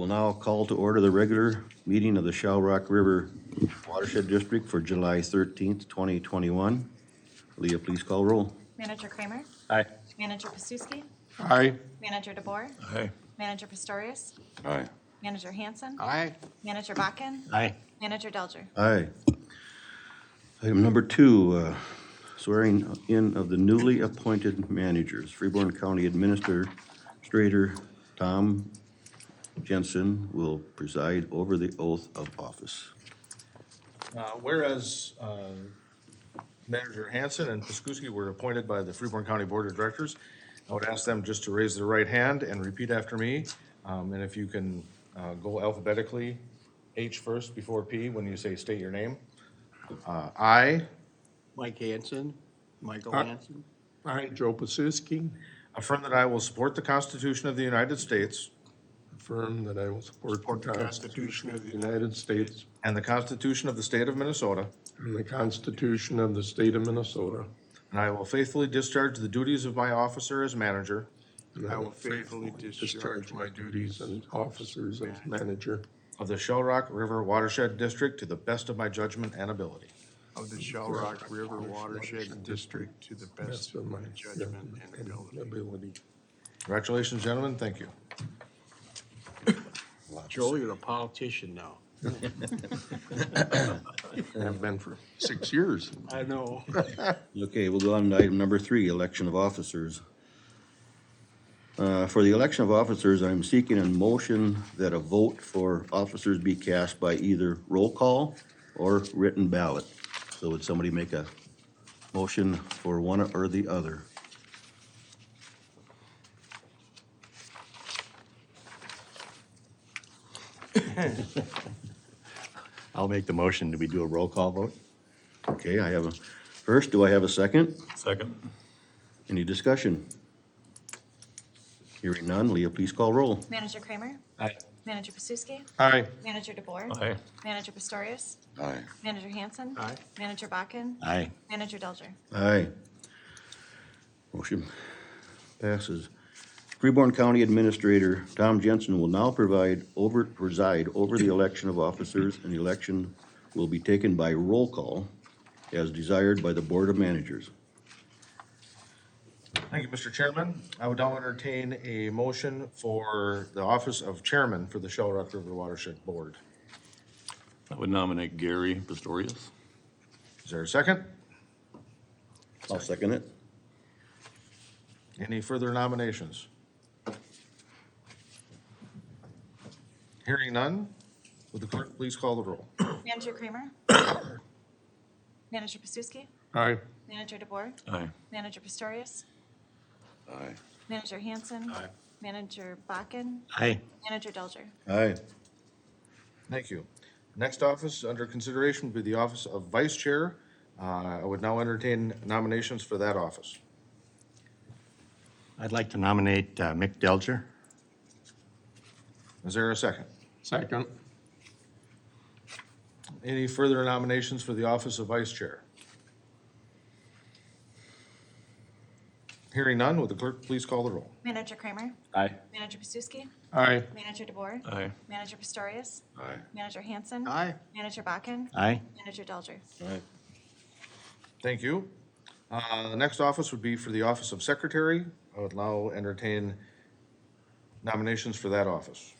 will now call to order the regular meeting of the Shell Rock River Watershed District for July 13th, 2021. Leah, please call roll. Manager Kramer? Aye. Manager Pasuski? Aye. Manager DeBoer? Aye. Manager Pistorius? Aye. Manager Hanson? Aye. Manager Bakken? Aye. Manager Delger? Aye. Item number 2, swearing in of the newly appointed managers. Freeborn County Administrator Tom Jensen will preside over the oath of office. Whereas Manager Hanson and Piskuski were appointed by the Freeborn County Board of Directors, I would ask them just to raise their right hand and repeat after me. And if you can go alphabetically, H first before P when you say state your name. I Mike Hanson. Michael Aye. Hanson. I, Joe Pasuski, affirm that I will support the Constitution of the United States affirm that I will support the Constitution of the United States and the Constitution of the State of Minnesota, and the Constitution of the State of Minnesota, and I will faithfully discharge the duties of my officer as manager and I will faithfully discharge my duties as officers as manager of the Shell Rock River Watershed District to the best of my judgment and ability. of the Shell Rock River Watershed District to the best best of my judgment and ability. ability. Congratulations, gentlemen. Thank you. Joel, you're a politician now. Have been for 6 years. I know. Okay, we'll go on to item number 3, election of officers. For the election of officers, I'm seeking a motion that a vote for officers be cast by either roll call or written ballot. So would somebody make a motion for one or the other? I'll make the motion. Do we do a roll call vote? Okay, I have a, first, do I have a second? Second. Any discussion? Hearing none, Leah, please call roll. Manager Kramer? Aye. Manager Pasuski? Aye. Manager DeBoer? Aye. Manager Pistorius? Aye. Manager Hanson? Aye. Manager Bakken? Aye. Manager Delger? Aye. Motion passes. Freeborn County Administrator Tom Jensen will now preside over the election of officers, and the election will be taken by roll call as desired by the Board of Managers. Thank you, Mr. Chairman. I would now entertain a motion for the office of chairman for the Shell Rock River Watershed Board. I would nominate Gary Pistorius. Is there a second? I'll second it. Any further nominations? Hearing none, would the clerk please call the roll? Manager Kramer? Manager Pasuski? Aye. Manager DeBoer? Aye. Manager Pistorius? Aye. Manager Hanson? Aye. Manager Bakken? Aye. Manager Delger? Aye. Thank you. Next office under consideration would be the office of vice chair. I would now entertain nominations for that office. I'd like to nominate Mick Delger. Is there a second? Second. Any further nominations for the office of vice chair? Hearing none, would the clerk please call the roll? Manager Kramer? Aye. Manager Pasuski? Aye. Manager DeBoer? Aye. Manager Pistorius? Aye. Manager Hanson? Aye. Manager Bakken? Aye. Manager Delger? Aye. Thank you. The next office would be for the office of secretary. I would now entertain nominations for that office.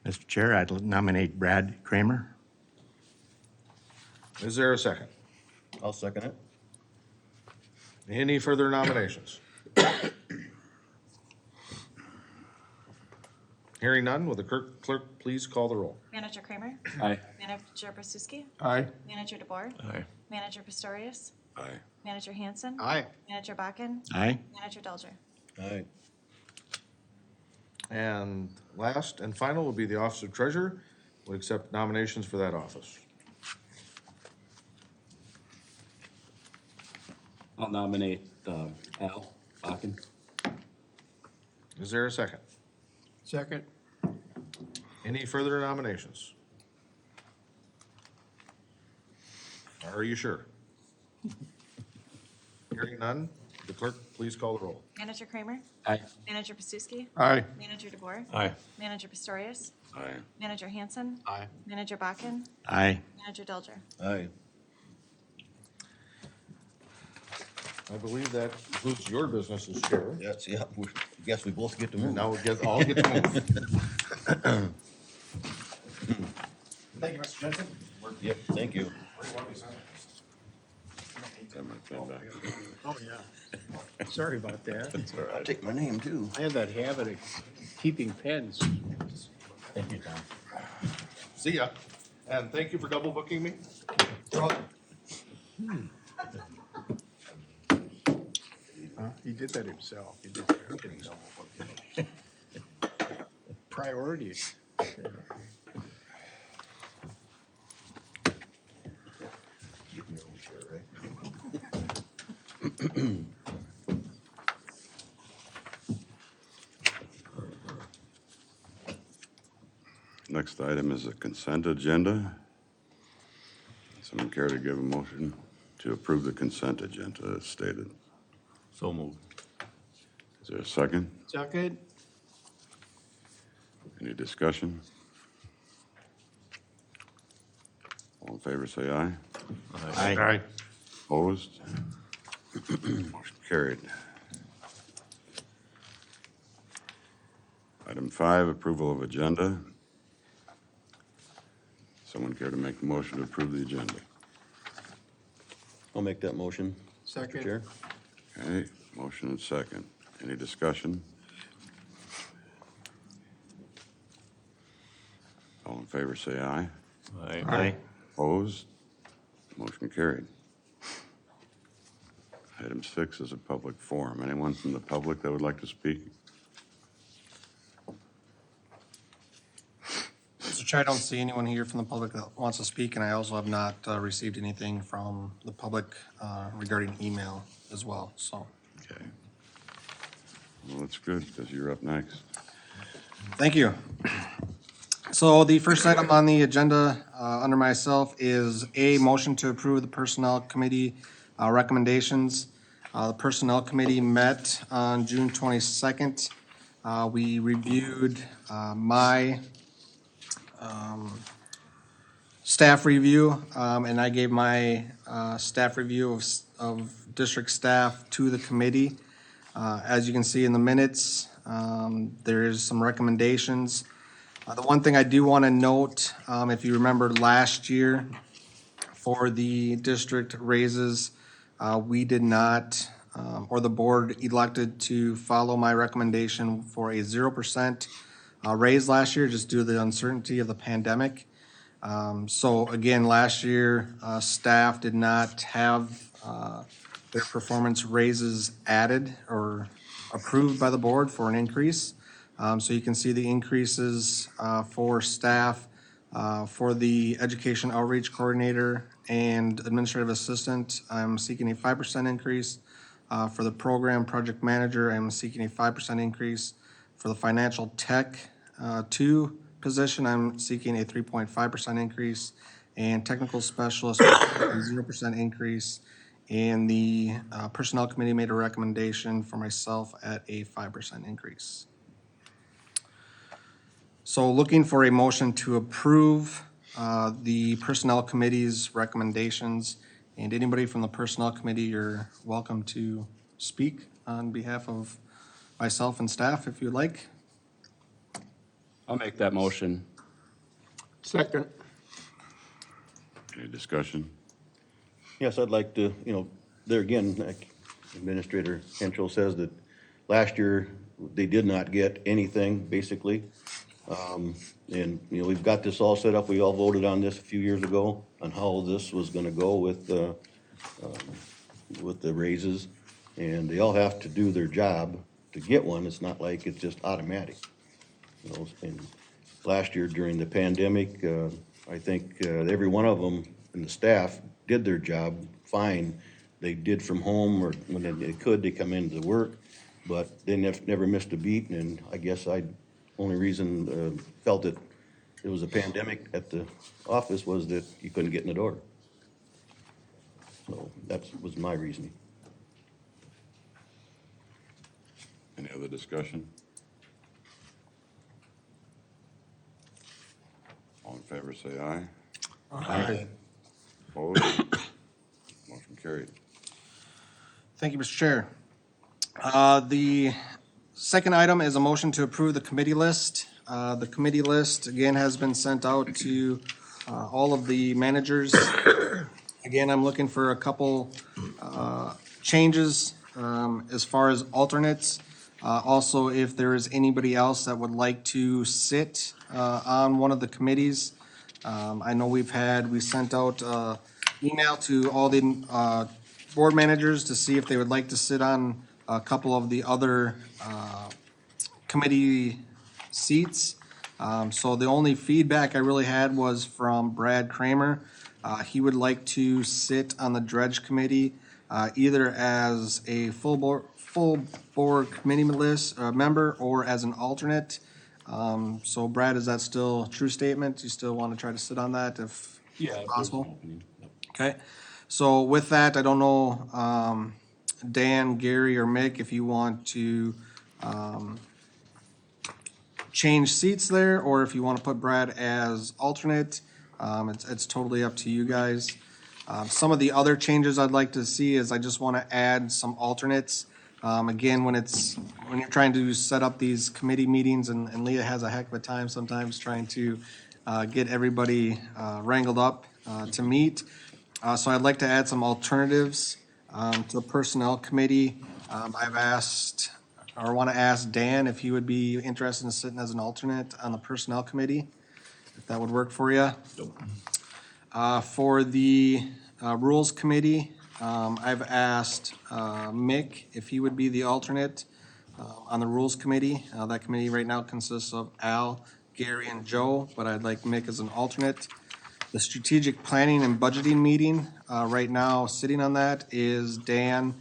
Mr. Chair, I'd nominate Brad Kramer. Is there a second? I'll second it. Any further nominations? Hearing none, will the clerk please call the roll? Manager Kramer? Aye. Manager Pasuski? Aye. Manager DeBoer? Aye. Manager Pistorius? Aye. Manager Hanson? Aye. Manager Bakken? Aye. Manager Delger? Aye. And last and final will be the office of treasurer. Would accept nominations for that office. I'll nominate Al Bakken. Is there a second? Second. Any further nominations? Are you sure? Hearing none, the clerk please call the roll? Manager Kramer? Aye. Manager Pastuski? Aye. Manager DeBoer? Aye. Manager Pistorius? Aye. Manager Hanson? Aye. Manager Bakken? Aye. Manager Delger? Aye. I believe that concludes your business as chair. That's, yeah, guess we both get to And move. now we all get to move. Thank you, Mr. Jensen. Yep, thank you. Oh, yeah. Sorry about that. I'll take my name too. I have that habit of keeping pens. Thank you, Tom. See ya. And thank you for double booking me. He did that himself. He did that. Priorities. Get in your own chair, right? Next item is a consent agenda. Someone care to give a motion to approve the consent agenda as stated? So moved. Is there a second? Second? Any discussion? All in favor, say aye. Aye. Opposed? Motion carried. Item 5, approval of agenda. Someone care to make a motion to approve the agenda? I'll make that motion. Mr. Second. Chair. Okay, motion and second. Any discussion? All in favor, say aye. Aye. Aye. Opposed? Motion carried. Item 6 is a public forum. Anyone from the public that would like to speak? Mr. Chair, I don't see anyone here from the public that wants to speak, and I also have not received anything from the public regarding email as well, so. Okay. Well, that's good, because you're up next. Thank you. So the first item on the agenda under myself is a motion to approve the Personnel Committee recommendations. The Personnel Committee met on June 22nd. We reviewed my staff review, and I gave my staff review of district staff to the committee. As you can see in the minutes, there is some recommendations. The one thing I do want to note, if you remember last year for the district raises, we did not, or the board elected to follow my recommendation for a 0% raise last year, just due to the uncertainty of the pandemic. So again, last year, staff did not have their performance raises added or approved by the board for an increase. So you can see the increases for staff, for the education outreach coordinator and administrative assistant, I'm seeking a 5% increase. For the program project manager, I'm seeking a 5% increase. For the financial tech 2 position, I'm seeking a 3.5% increase. And technical specialist, a 0% increase. And the personnel committee made a recommendation for myself at a 5% increase. So looking for a motion to approve the Personnel Committee's recommendations. And anybody from the Personnel Committee, you're welcome to speak on behalf of myself and staff if you'd like. I'll make that motion. Second. Any discussion? Yes, I'd like to, there again, like Administrator Henschel says that last year, they did not get anything, basically. And, we've got this all set up. We all voted on this a few years ago on how this was gonna go with the raises. And they all have to do their job to get one. It's not like it's just automatic. And last year during the pandemic, I think every one of them and the staff did their job fine. They did from home, or when they could, they come into work, but they never missed a beat. And I guess only reason felt that it was a pandemic at the office was that you couldn't get in the door. So that was my reasoning. Any other discussion? All in favor, say aye. Aye. Opposed? Motion carried. Thank you, Mr. Chair. The second item is a motion to approve the committee list. The committee list, again, has been sent out to all of the managers. Again, I'm looking for a couple changes as far as alternates. Also, if there is anybody else that would like to sit on one of the committees. I know we sent out email to all the board managers to see if they would like to sit on a couple of the other committee seats. So the only feedback I really had was from Brad Kramer. He would like to sit on the dredge committee, either as a full board committee list, member, or as an alternate. So Brad, is that still a true statement? You still want to try to sit on that if possible? Okay, so with that, I don't know, Dan, Gary, or Mick, if you want to change seats there, or if you want to put Brad as alternate. It's totally up to you guys. Some of the other changes I'd like to see is I just want to add some alternates. Again, when you're trying to set up these committee meetings, and Leah has a heck of a time sometimes trying to get everybody wrangled up to meet. So I'd like to add some alternatives to the Personnel Committee. I've asked, or want to ask Dan if he would be interested in sitting as an alternate on the Personnel Committee, if that would work for you. For the Rules Committee, I've asked Mick if he would be the alternate on the Rules Committee. That committee right now consists of Al, Gary, and Joe, but I'd like Mick as an alternate. The Strategic Planning and Budgeting Meeting, right now, sitting on that is Dan,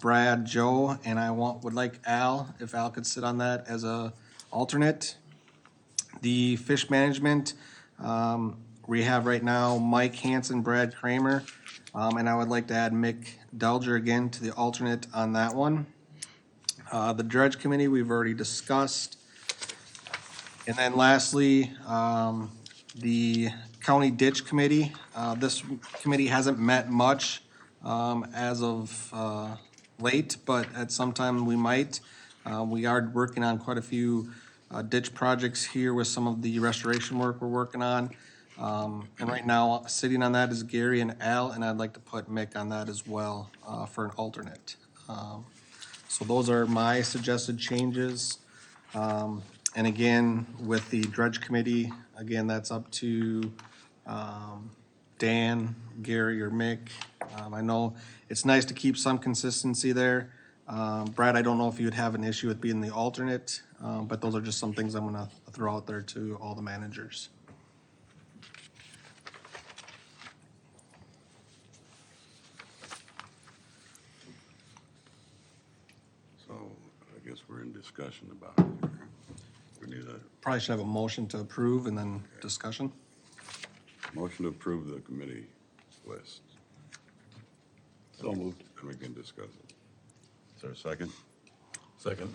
Brad, Joe, and would like Al, if Al could sit on that as a alternate. The Fish Management, we have right now Mike Hansen, Brad Kramer, and I would like to add Mick Delger again to the alternate on that one. The Dredge Committee, we've already discussed. And then lastly, the County Ditch Committee. This committee hasn't met much as of late, but at some time we might. We are working on quite a few ditch projects here with some of the restoration work we're working on. And right now, sitting on that is Gary and Al, and I'd like to put Mick on that as well for an alternate. So those are my suggested changes. And again, with the Dredge Committee, again, that's up to Dan, Gary, or Mick. I know it's nice to keep some consistency there. Brad, I don't know if you would have an issue with being the alternate, but those are just some things I'm gonna throw out there to all the managers. So I guess we're in discussion about it. We need a Probably should have a motion to approve and then discussion. motion to approve the committee list. So moved. And we can discuss it. Is there a second? Second.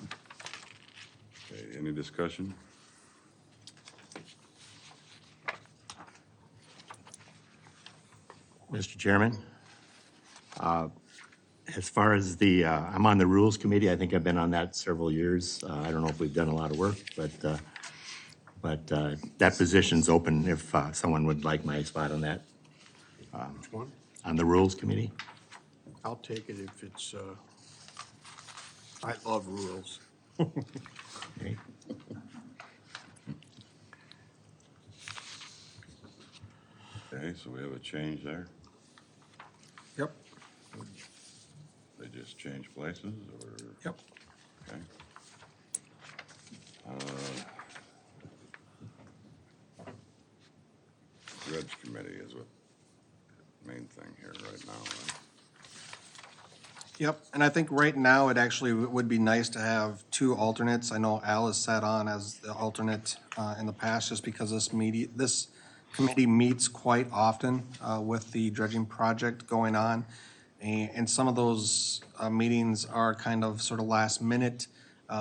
Okay, any discussion? Mr. Chairman, as far as I'm on the Rules Committee. I think I've been on that several years. I don't know if we've done a lot of work, but that position's open if someone would like my spot on that, Which one? on the Rules Committee. I'll take it if it's, I love rules. Okay. Okay, so we have a change there. Yep. They just change places or? Yep. Okay. Dredge Committee is what main thing here right now, right? Yep, and I think right now it actually would be nice to have two alternates. I know Al has sat on as the alternate in the past, just because this committee meets quite often with the dredging project going on. And some of those meetings are kind of sort of last minute.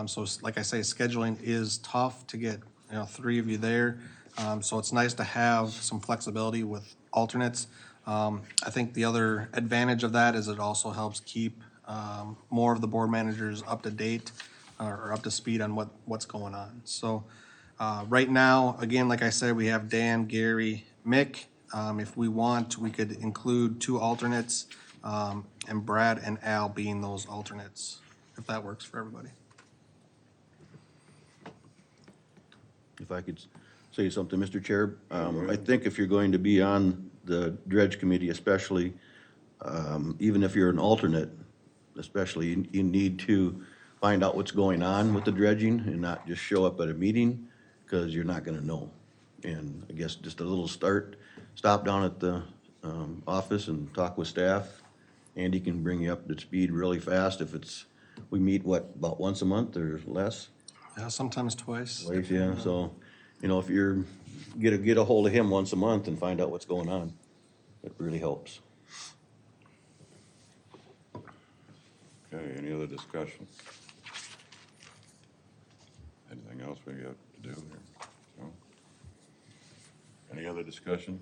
So like I say, scheduling is tough to get, 3 of you there. So it's nice to have some flexibility with alternates. I think the other advantage of that is it also helps keep more of the board managers up to date or up to speed on what's going on. So right now, again, like I said, we have Dan, Gary, Mick. If we want, we could include 2 alternates, and Brad and Al being those alternates, if that works for everybody. If I could say something, Mr. Chair, I think if you're going to be on the dredge committee especially, even if you're an alternate, especially, you need to find out what's going on with the dredging and not just show up at a meeting, because you're not gonna know. And I guess just a little stop down at the office and talk with staff. Andy can bring you up to speed really fast if we meet, about once a month or less? Yeah, sometimes twice. Right, yeah, so, if you're, get a hold of him once a month and find out what's going on, it really helps. Okay, any other discussion? Anything else we got to do here? No? Any other discussion?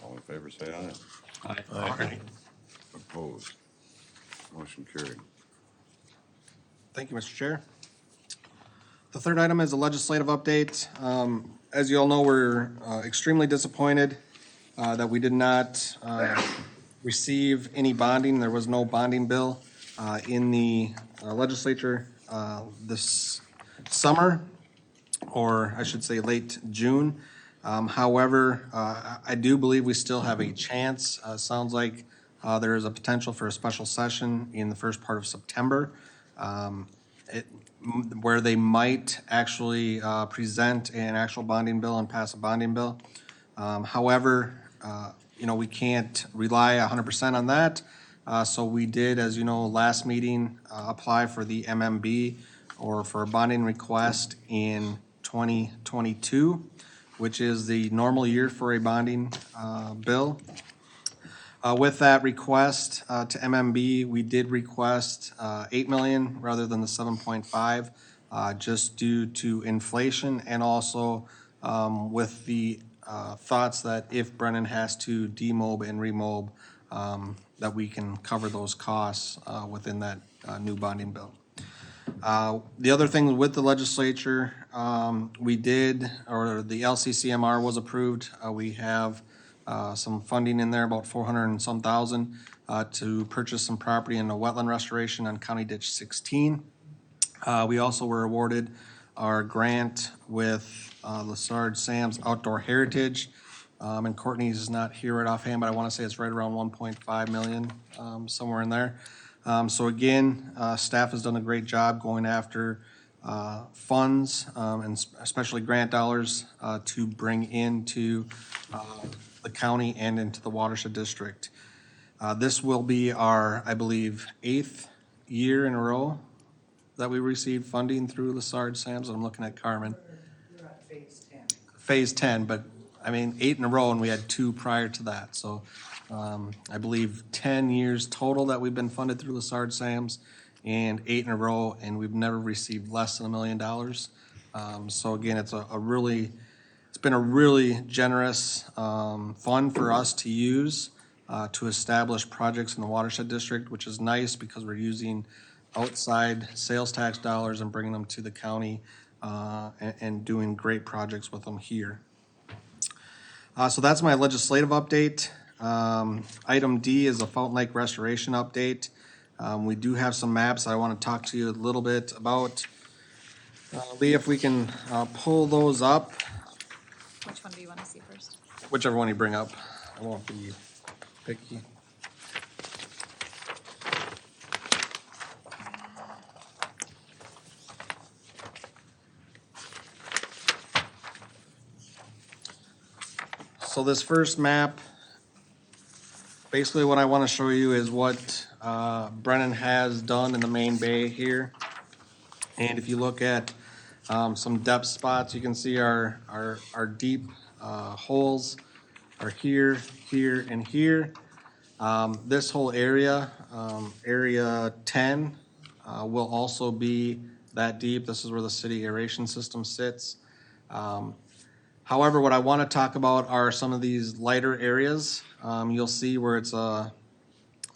All in favor, say aye. Aye. Opposed? Motion carried. Thank you, Mr. Chair. The third item is a legislative update. As you all know, we're extremely disappointed that we did not receive any bonding. There was no bonding bill in the legislature this summer, or I should say late June. However, I do believe we still have a chance. Sounds like there is a potential for a special session in the first part of September, where they might actually present an actual bonding bill and pass a bonding bill. However, we can't rely 100% on that. So we did, as you know, last meeting, apply for the MMB or for a bonding request in 2022, which is the normal year for a bonding bill. With that request to MMB, we did request 8 million rather than the 7.5, just due to inflation and also with the thoughts that if Brennan has to demob and remob, that we can cover those costs within that new bonding bill. The other thing with the legislature, the LCCMR was approved. We have some funding in there, about 400 and some thousand, to purchase some property in a wetland restoration on County Ditch 16. We also were awarded our grant with Lessard Sam's Outdoor Heritage. And Courtney's not here right offhand, but I want to say it's right around 1.5 million, somewhere in there. So again, staff has done a great job going after funds, and especially grant dollars, to bring into the county and into the watershed district. This will be our, I believe, 8th year in a row that we received funding through Lessard Sam's. I'm looking at Carmen. We're at phase 10. Phase 10, but 8 in a row, and we had 2 prior to that. So I believe 10 years total that we've been funded through Lessard Sam's, and 8 in a row, and we've never received less than $1 million. So again, it's been a really generous fund for us to use to establish projects in the watershed district, which is nice because we're using outside sales tax dollars and bringing them to the county and doing great projects with them here. So that's my legislative update. Item D is a Fountain Lake restoration update. We do have some maps I want to talk to you a little bit about. Lee, if we can pull those up, Which one do you want to see first? whichever one you bring up. I won't be picky. So this first map, basically what I want to show you is what Brennan has done in the main bay here. And if you look at some depth spots, you can see our deep holes are here, here, and here. This whole area, area 10, will also be that deep. This is where the city aeration system sits. However, what I want to talk about are some of these lighter areas. You'll see where it's a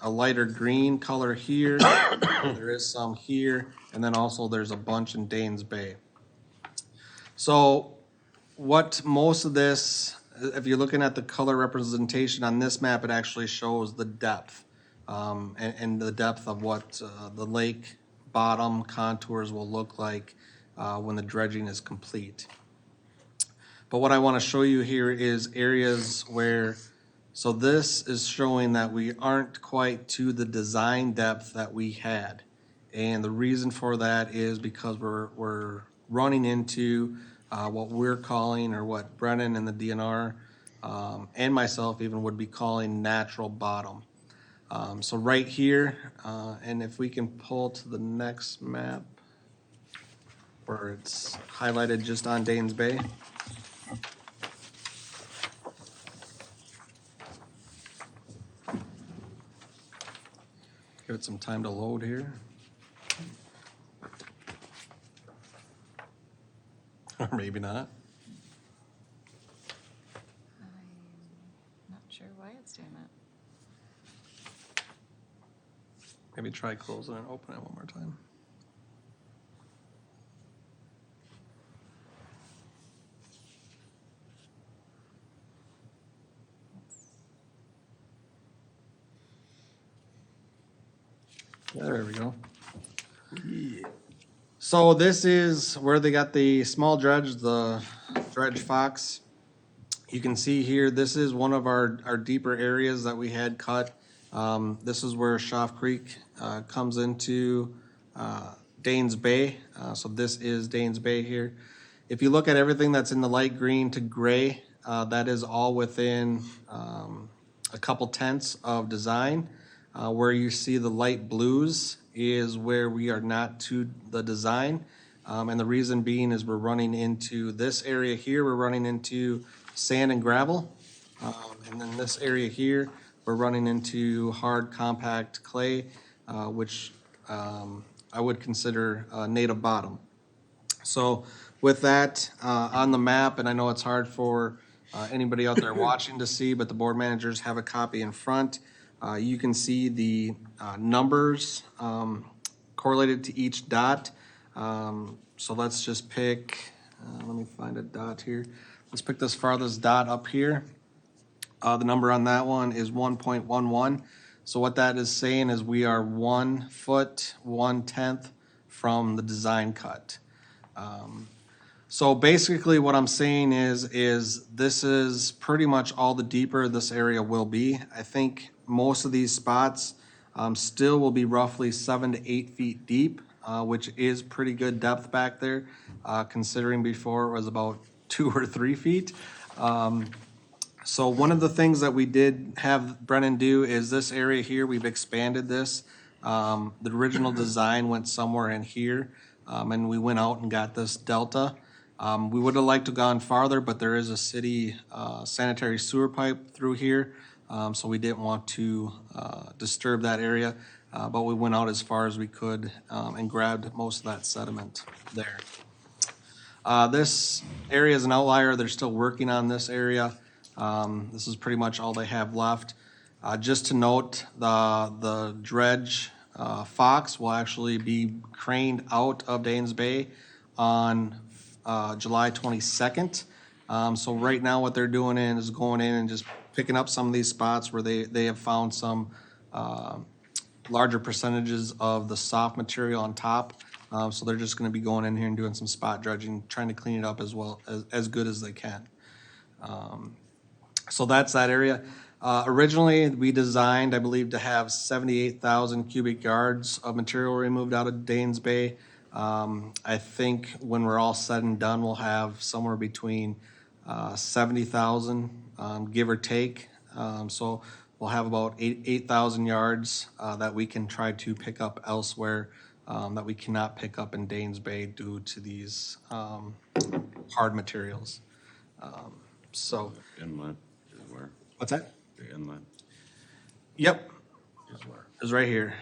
lighter green color here. There is some here, and then also there's a bunch in Danes Bay. So what most of this, if you're looking at the color representation on this map, it actually shows the depth, and the depth of what the lake bottom contours will look like when the dredging is complete. But what I want to show you here is areas where, so this is showing that we aren't quite to the design depth that we had. And the reason for that is because we're running into what we're calling, or what Brennan and the DNR and myself even would be calling, natural bottom. So right here, and if we can pull to the next map where it's highlighted just on Danes Bay. Give it some time to load here. Or maybe not. I'm not sure why it's doing that. Maybe try closing and open it one more time. There we go. So this is where they got the small dredge, the dredge Fox. You can see here, this is one of our deeper areas that we had cut. This is where Schaff Creek comes into Danes Bay. So this is Danes Bay here. If you look at everything that's in the light green to gray, that is all within a couple tenths of design. Where you see the light blues is where we are not to the design. And the reason being is we're running into this area here, we're running into sand and gravel. And then this area here, we're running into hard compact clay, which I would consider native bottom. So with that on the map, and I know it's hard for anybody out there watching to see, but the board managers have a copy in front. You can see the numbers correlated to each dot. So let's just pick, let me find a dot here. Let's pick this farthest dot up here. The number on that one is 1.11. So what that is saying is we are 1 foot, 1/10 from the design cut. So basically what I'm saying is this is pretty much all the deeper this area will be. I think most of these spots still will be roughly 7 to 8 feet deep, which is pretty good depth back there, considering before it was about 2 or 3 feet. So one of the things that we did have Brennan do is this area here, we've expanded this. The original design went somewhere in here, and we went out and got this delta. We would have liked to have gone farther, but there is a city sanitary sewer pipe through here, so we didn't want to disturb that area, but we went out as far as we could and grabbed most of that sediment there. This area is an outlier. They're still working on this area. This is pretty much all they have left. Just to note, the dredge Fox will actually be craned out of Danes Bay on July 22nd. So right now what they're doing is going in and just picking up some of these spots where they have found some larger percentages of the soft material on top. So they're just gonna be going in here and doing some spot dredging, trying to clean it up as well, as good as they can. So that's that area. Originally, we designed, I believe, to have 78,000 cubic yards of material removed out of Danes Bay. I think when we're all said and done, we'll have somewhere between 70,000, give or take. So we'll have about 8,000 yards that we can try to pick up elsewhere that we cannot pick up in Danes Bay due to these hard materials. So, Inlet is where? what's that? The inlet Yep, is where? is right here.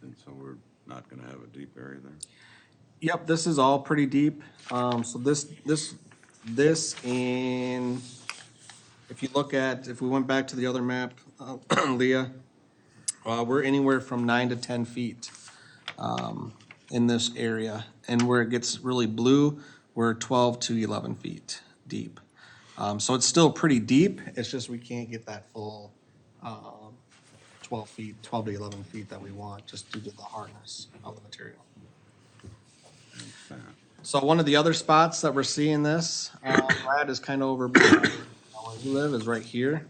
And so we're not gonna have a deep area there? Yep, this is all pretty deep. So this and if you look at, if we went back to the other map, Leah, we're anywhere from 9 to 10 feet in this area. And where it gets really blue, we're 12 to 11 feet deep. So it's still pretty deep. It's just we can't get that full 12 to 11 feet that we want, just due to the hardness of the material. So one of the other spots that we're seeing this, Brad, is kind of over where you live, is right here.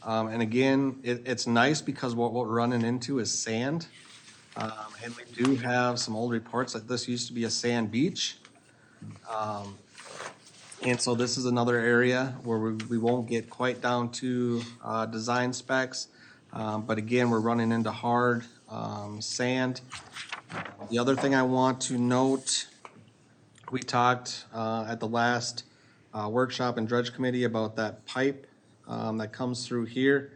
And again, it's nice because what we're running into is sand. And we do have some old reports that this used to be a sand beach. And so this is another area where we won't get quite down to design specs. But again, we're running into hard sand. The other thing I want to note, we talked at the last workshop and dredge committee about that pipe that comes through here.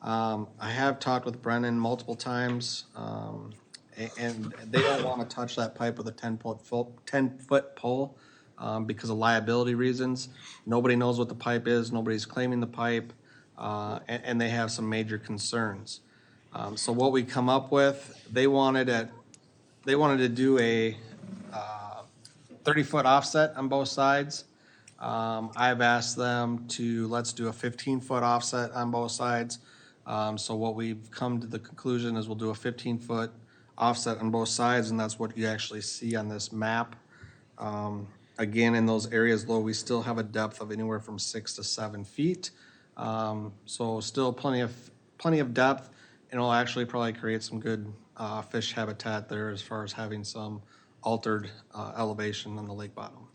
I have talked with Brennan multiple times, and they don't want to touch that pipe with a 10-foot pole because of liability reasons. Nobody knows what the pipe is. Nobody's claiming the pipe, and they have some major concerns. So what we come up with, they wanted to do a 30-foot offset on both sides. I've asked them to, let's do a 15-foot offset on both sides. So what we've come to the conclusion is we'll do a 15-foot offset on both sides, and that's what you actually see on this map. Again, in those areas low, we still have a depth of anywhere from 6 to 7 feet. So still plenty of depth, and it'll actually probably create some good fish habitat there as far as having some altered elevation on the lake bottom.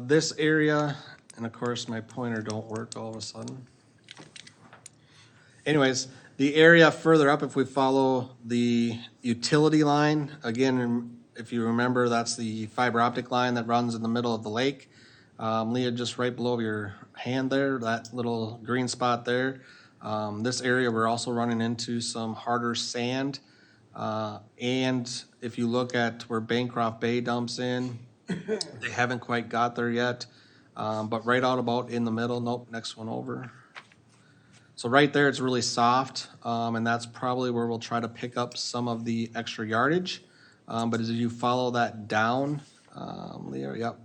This area, and of course my pointer don't work all of a sudden. Anyways, the area further up, if we follow the utility line, again, if you remember, that's the fiber optic line that runs in the middle of the lake. Leah, just right below your hand there, that little green spot there. This area, we're also running into some harder sand. And if you look at where Bancroft Bay dumps in, they haven't quite got there yet. But right out about in the middle, nope, next one over. So right there, it's really soft, and that's probably where we'll try to pick up some of the extra yardage. But as you follow that down, Leah, yep,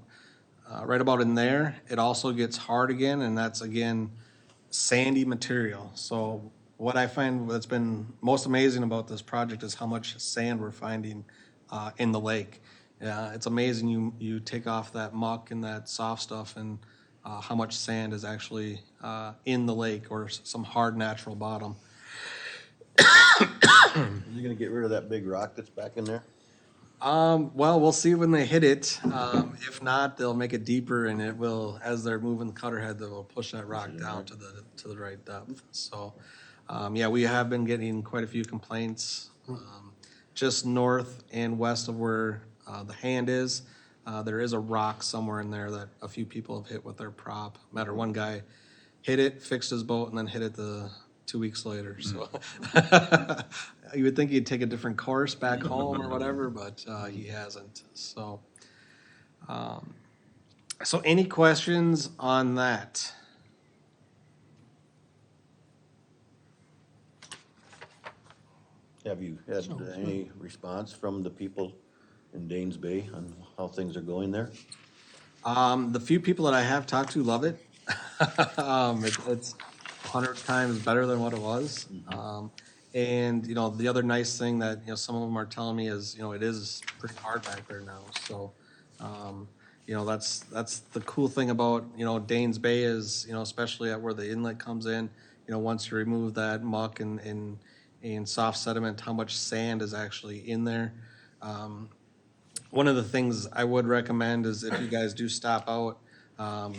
right about in there, it also gets hard again, and that's, again, sandy material. So what I find that's been most amazing about this project is how much sand we're finding in the lake. It's amazing you take off that muck and that soft stuff and how much sand is actually in the lake or some hard natural bottom. Are you gonna get rid of that big rock that's back in there? Well, we'll see when they hit it. If not, they'll make it deeper, and it will, as they're moving the cutter head, they'll push that rock down to the right depth. So, yeah, we have been getting quite a few complaints. Just north and west of where the hand is, there is a rock somewhere in there that a few people have hit with their prop. Matter, one guy hit it, fixed his boat, and then hit it 2 weeks later. So you would think he'd take a different course back home or whatever, but he hasn't. So, so any questions on that? Have you had any response from the people in Danes Bay on how things are going there? The few people that I have talked to love it. It's 100 times better than what it was. And, you know, the other nice thing that, you know, some of them are telling me is, you know, it is pretty hard back there now. So, you know, that's the cool thing about, you know, Danes Bay is, you know, especially at where the inlet comes in, you know, once you remove that muck and soft sediment, how much sand is actually in there. One of the things I would recommend is if you guys do stop out,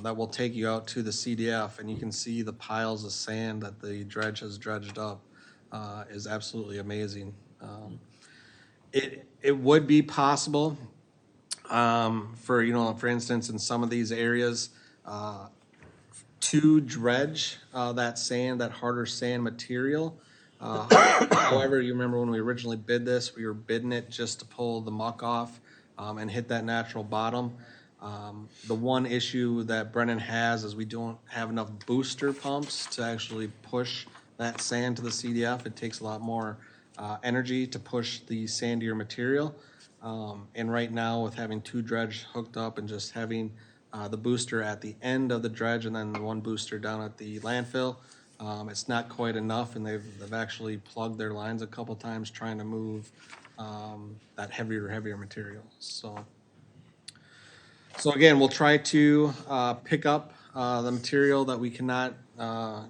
that will take you out to the CDF, and you can see the piles of sand that the dredge has dredged up. Is absolutely amazing. It would be possible for, you know, for instance, in some of these areas, to dredge that sand, that harder sand material, However, you remember when we originally bid this, we were bidding it just to pull the muck off and hit that natural bottom. The one issue that Brennan has is we don't have enough booster pumps to actually push that sand to the CDF. It takes a lot more energy to push the sandier material. And right now, with having two dredge hooked up and just having the booster at the end of the dredge and then the one booster down at the landfill, it's not quite enough, and they've actually plugged their lines a couple times trying to move that heavier material. So again, we'll try to pick up the material that we cannot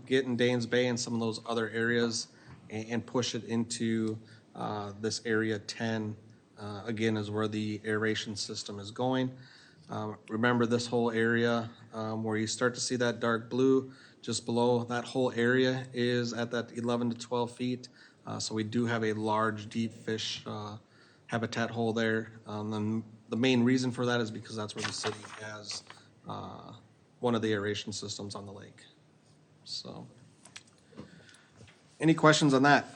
get in Danes Bay and some of those other areas and push it into this area 10. Again, is where the aeration system is going. Remember this whole area where you start to see that dark blue just below, that whole area is at that 11 to 12 feet. So we do have a large deep fish habitat hole there. The main reason for that is because that's where the city has one of the aeration systems on the lake. So, any questions on that?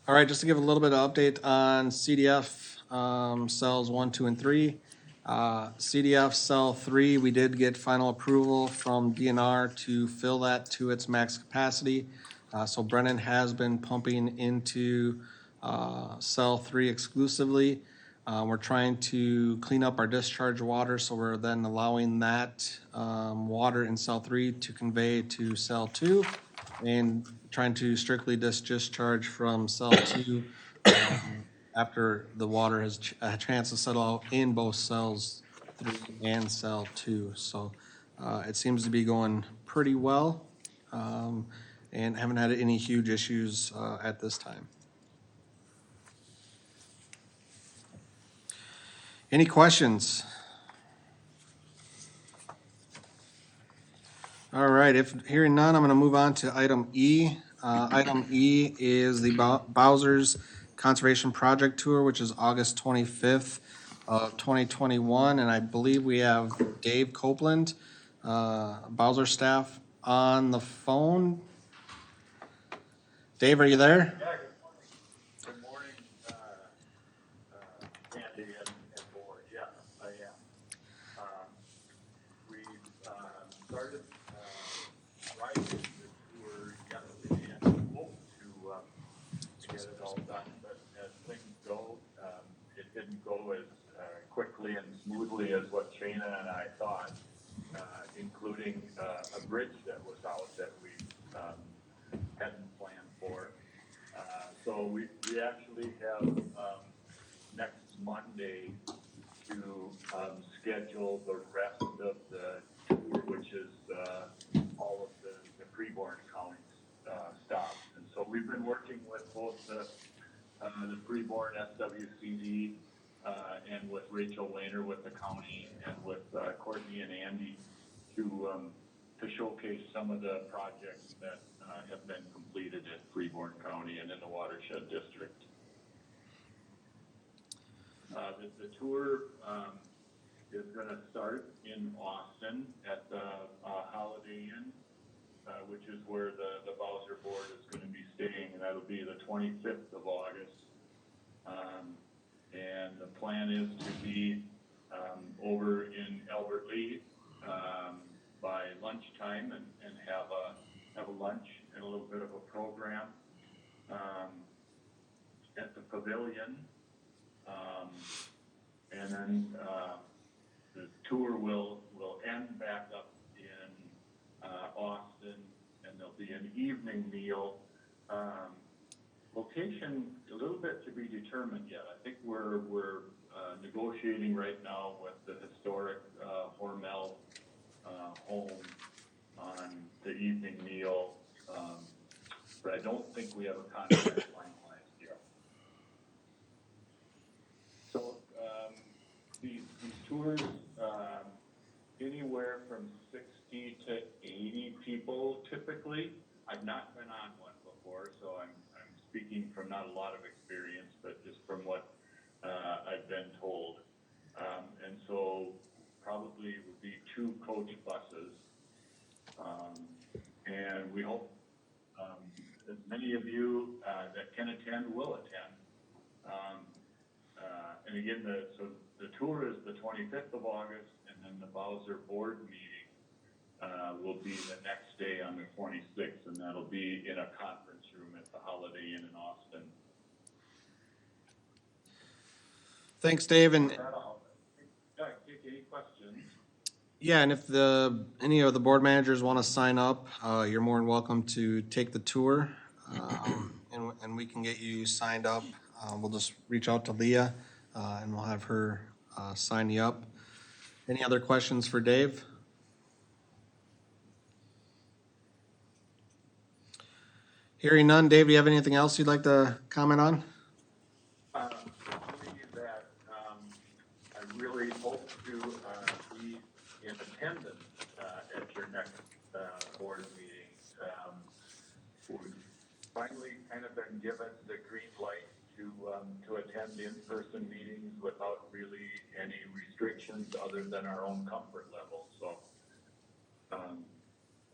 All right, just to give a little bit of update on CDF cells 1, 2, and 3. CDF cell 3, we did get final approval from DNR to fill that to its max capacity. So Brennan has been pumping into cell 3 exclusively. We're trying to clean up our discharge water, so we're then allowing that water in cell 3 to convey to cell 2 and trying to strictly discharge from cell 2 after the water has a chance to settle out in both cells 3 and cell 2. So it seems to be going pretty well and haven't had any huge issues at this time. Any questions? All right, if hearing none, I'm going to move on to item E. Item E is the Bowser's Conservation Project Tour, which is August 25th of 2021, and I believe we have Dave Copeland, Bowser staff, on the phone. Dave, are you there? Yeah, good morning, Andy and board. Yeah, I am. We've started writing the tour yesterday and hope to get it all done, but as things go, it didn't go as quickly and smoothly as what Shana and I thought, including a bridge that was out that we hadn't planned for. So we actually have next Monday to schedule the rest of the tour, which is all of the Freeborn County stops. And so we've been working with both the Freeborn SWCD and with Rachel Wayner with the county and with Courtney and Andy to showcase some of the projects that have been completed at Freeborn County and in the watershed district. The tour is going to start in Austin at the Holiday Inn, which is where the Bowser board is going to be staying, and that'll be the 25th of August. And the plan is to be over in Albert Lea by lunchtime and have a lunch and a little bit of a program at the pavilion. And then the tour will end back up in Austin, and there'll be an evening meal. Location a little bit to be determined yet. I think we're negotiating right now with the historic Hormel home on the evening meal, but I don't think we have a contract finalized yet. So these tours, anywhere from 60 to 80 people typically. I've not been on one before, so I'm speaking from not a lot of experience, but just from what I've been told. And so probably would be 2 coach buses And we hope as many of you that can attend will attend. And again, so the tour is the 25th of August, and then the Bowser board meeting will be the next day on the 26th, and that'll be in a conference room at the Holiday Inn in Austin. Thanks, Dave, and Any questions? yeah, and if any of the board managers want to sign up, you're more than welcome to take the tour, and we can get you signed up. We'll just reach out to Leah, and we'll have her sign you up. Any other questions for Dave? Hearing none, Dave, do you have anything else you'd like to comment on? Only that I really hope to be in attendance at your next board meeting. We've finally kind of been given the green light to attend in-person meetings without really any restrictions other than our own comfort level. So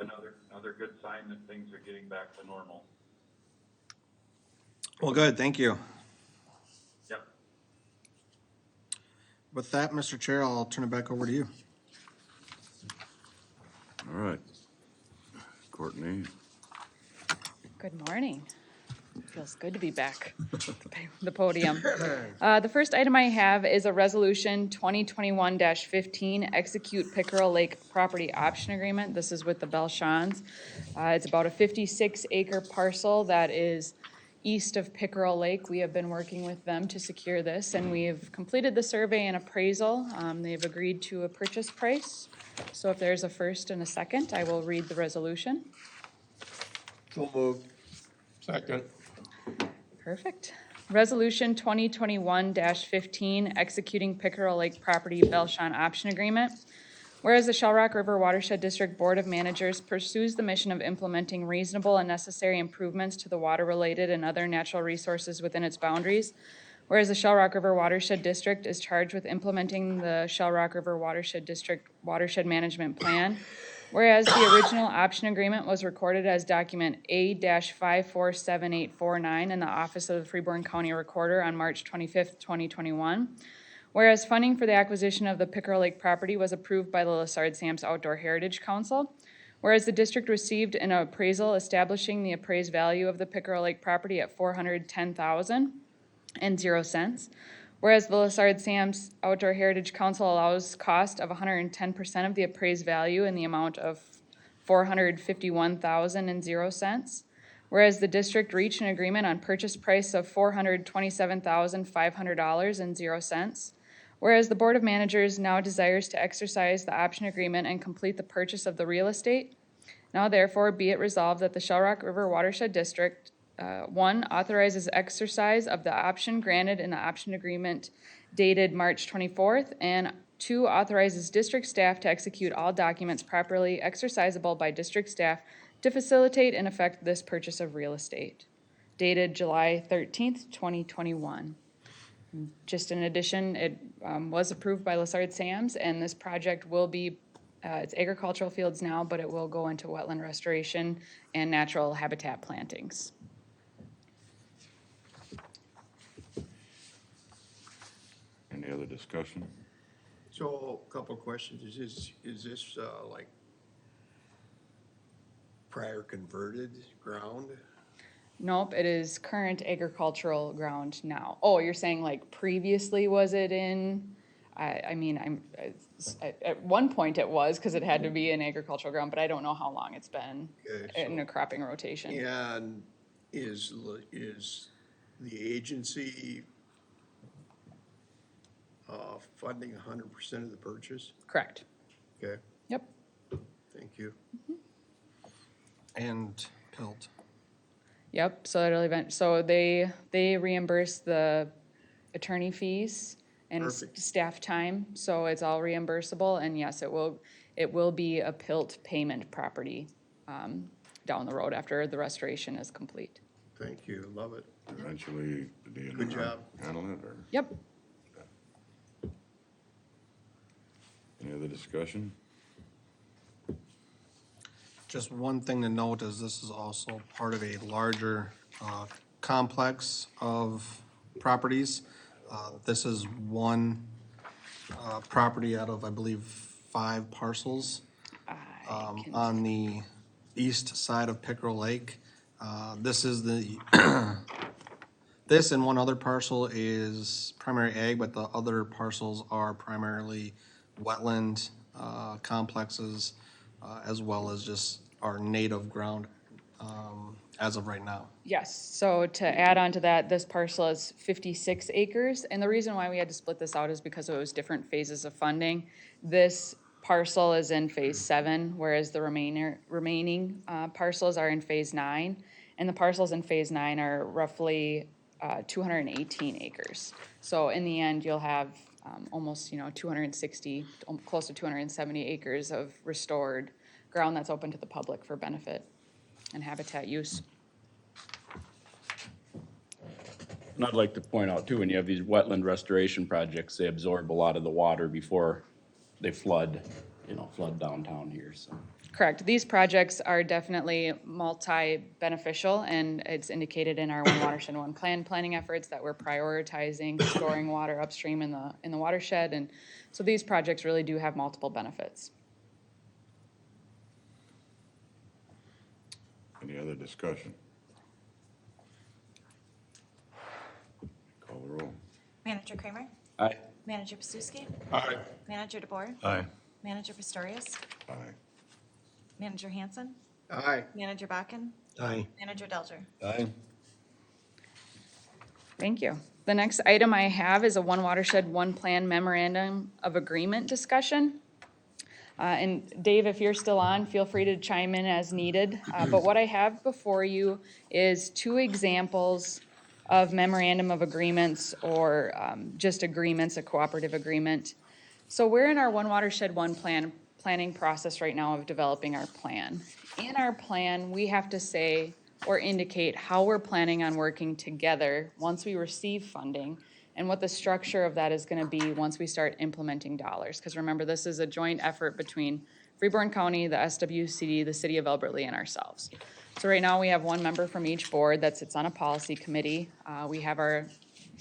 another good sign that things are getting back to normal. Well, good, thank you. Yep. With that, Mr. Chair, I'll turn it back over to you. All right. Courtney, Good morning. Feels good to be back at the podium. The first item I have is a resolution 2021-15, execute Pickerel Lake property option agreement. This is with the Belshans. It's about a 56-acre parcel that is east of Pickerel Lake. We have been working with them to secure this, and we have completed the survey and appraisal. They've agreed to a purchase price. So if there's a first and a second, I will read the resolution. So moved. Second. Perfect. Resolution 2021-15, executing Pickerel Lake property Belshan option agreement. Whereas the Shell Rock River Watershed District Board of Managers pursues the mission of implementing reasonable and necessary improvements to the water-related and other natural resources within its boundaries. Whereas the Shell Rock River Watershed District is charged with implementing the Shell Rock River Watershed District Watershed Management Plan. Whereas the original option agreement was recorded as document A-547849 in the Office of the Freeborn County Recorder on March 25th, 2021. Whereas funding for the acquisition of the Pickerel Lake property was approved by the Lessard-Sams Outdoor Heritage Council. Whereas the district received an appraisal establishing the appraised value of the Pickerel Lake property at $410,000.00. Whereas the Lessard-Sams Outdoor Heritage Council allows cost of 110% of the appraised value in the amount of $451,000.00. Whereas the district reached an agreement on purchase price of $427,500.00. Whereas the Board of Managers now desires to exercise the option agreement and complete the purchase of the real estate. Now therefore be it resolved that the Shell Rock River Watershed District 1, authorizes exercise of the option granted in the option agreement dated March 24th, and 2, authorizes district staff to execute all documents properly exercisable by district staff to facilitate and effect this purchase of real estate, dated July 13th, 2021. Just in addition, it was approved by Lessard-Sams, and this project will be, it's agricultural fields now, but it will go into wetland restoration and natural habitat plantings. any other discussion? So, a couple of questions. Is this like prior converted ground? Nope, it is current agricultural ground now. Oh, you're saying like previously was it in, I mean, at one point it was, because it had to be in agricultural ground, but I don't know how long it's been Okay, in a cropping rotation. And is the agency funding 100% of the purchase? Correct. Okay, Yep. thank you. And Pelt. Yep, so they reimburse the attorney fees and Perfect. staff time, so it's all reimbursable, and yes, it will be a PILT payment property, down the road after the restoration is complete. Thank you, love it. Eventually, the DNR Good job. handle it, or Yep. any other discussion? Just one thing to note is this is also part of a larger complex of properties. This is one property out of, I believe, 5 parcels on the east side of Pickerel Lake. This is the, this and one other parcel is primary ag, but the other parcels are primarily wetland complexes, as well as just our native ground as of right now. Yes, so to add on to that, this parcel is 56 acres, and the reason why we had to split this out is because it was different phases of funding. This parcel is in phase 7, whereas the remaining parcels are in phase 9, and the parcels in phase 9 are roughly 218 acres. So in the end, you'll have almost, 260, close to 270 acres of restored ground that's open to the public for benefit and habitat use. And I'd like to point out too, when you have these wetland restoration projects, they absorb a lot of the water before they flood downtown here, so. Correct. These projects are definitely multi-beneficial, and it's indicated in our One Watershed, One Plan planning efforts that we're prioritizing storing water upstream in the watershed, and so these projects really do have multiple benefits. Any other discussion? Call the roll. Manager Kramer? Aye. Manager Pastuski? Aye. Manager DeBoer? Aye. Manager Pistorius? Aye. Manager Hanson? Aye. Manager Bakken? Aye. Manager Delger? Aye. Thank you. The next item I have is a One Watershed, One Plan memorandum of agreement discussion. And Dave, if you're still on, feel free to chime in as needed. But what I have before you is 2 examples of memorandum of agreements or just agreements, a cooperative agreement. So we're in our One Watershed, One Plan planning process right now of developing our plan. In our plan, we have to say or indicate how we're planning on working together once we receive funding and what the structure of that is going to be once we start implementing dollars. Because remember, this is a joint effort between Freeborn County, the SWCD, the City of Albertley, and ourselves. So right now, we have 1 member from each board that sits on a policy committee. We have our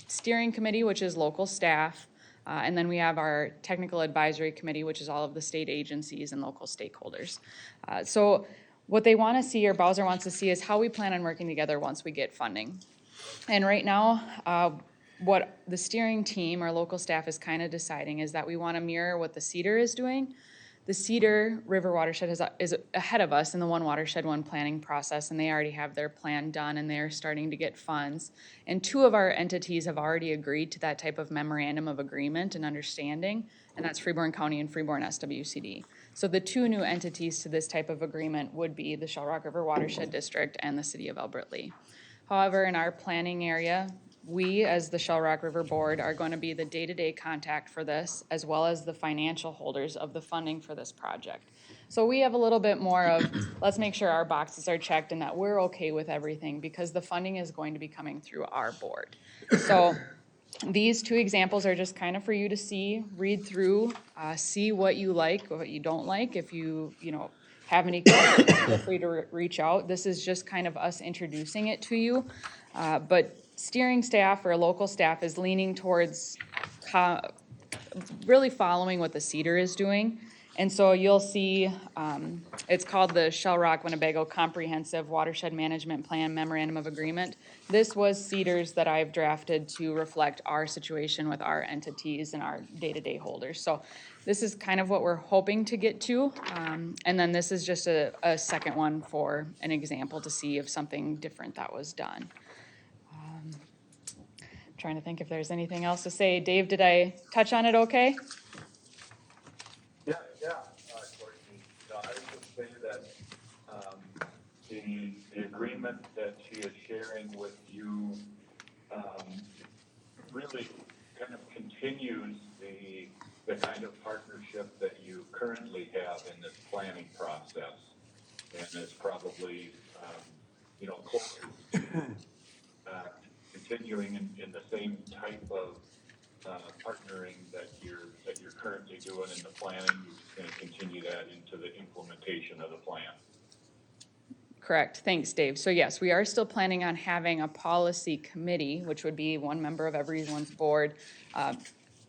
steering committee, which is local staff. And then we have our technical advisory committee, which is all of the state agencies and local stakeholders. So what they want to see, or Bowser wants to see, is how we plan on working together once we get funding. And right now, what the steering team, our local staff, is kind of deciding is that we want to mirror what the Cedar is doing. The Cedar River Watershed is ahead of us in the One Watershed, One planning process, and they already have their plan done, and they're starting to get funds. And 2 of our entities have already agreed to that type of memorandum of agreement and understanding, and that's Freeborn County and Freeborn SWCD. So the 2 new entities to this type of agreement would be the Shell Rock River Watershed District and the City of Albertley. However, in our planning area, we, as the Shell Rock River Board, are going to be the day-to-day contact for this, as well as the financial holders of the funding for this project. So we have a little bit more of, let's make sure our boxes are checked and that we're okay with everything, because the funding is going to be coming through our board. So these 2 examples are just kind of for you to see, read through, see what you like, what you don't like. If you have any questions, feel free to reach out. This is just kind of us introducing it to you. But steering staff or local staff is leaning towards really following what the Cedar is doing. And so you'll see, it's called the Shell Rock Winnebago Comprehensive Watershed Management Plan Memorandum of Agreement. This was Cedar's that I've drafted to reflect our situation with our entities and our day-to-day holders. So this is kind of what we're hoping to get to. And then this is just a second one for an example to see if something different that was done. Trying to think if there's anything else to say. Dave, did I touch on it okay? Yeah, Courtney, I would say that, the agreement that she is sharing with you, really kind of continues the kind of partnership that you currently have in this planning process. And is probably, close to, continuing in the same type of partnering that you're currently doing in the planning. You're just going to continue that into the implementation of the plan. Correct. Thanks, Dave. So yes, we are still planning on having a policy committee, which would be one member of everyone's board,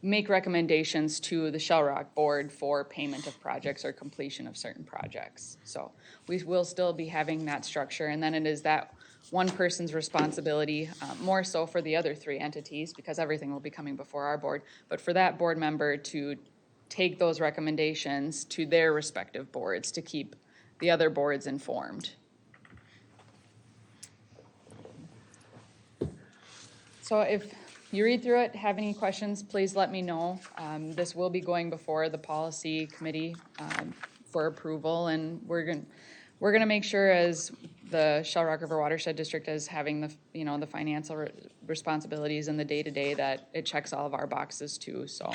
make recommendations to the Shell Rock Board for payment of projects or completion of certain projects. So we will still be having that structure, and then it is that one person's responsibility, more so for the other three entities, because everything will be coming before our board, but for that board member to take those recommendations to their respective boards to keep the other boards informed. So if you read through it, have any questions, please let me know. This will be going before the policy committee for approval, and we're gonna make sure, as the Shell Rock River Watershed District is having the, the financial responsibilities and the day-to-day, that it checks all of our boxes too. So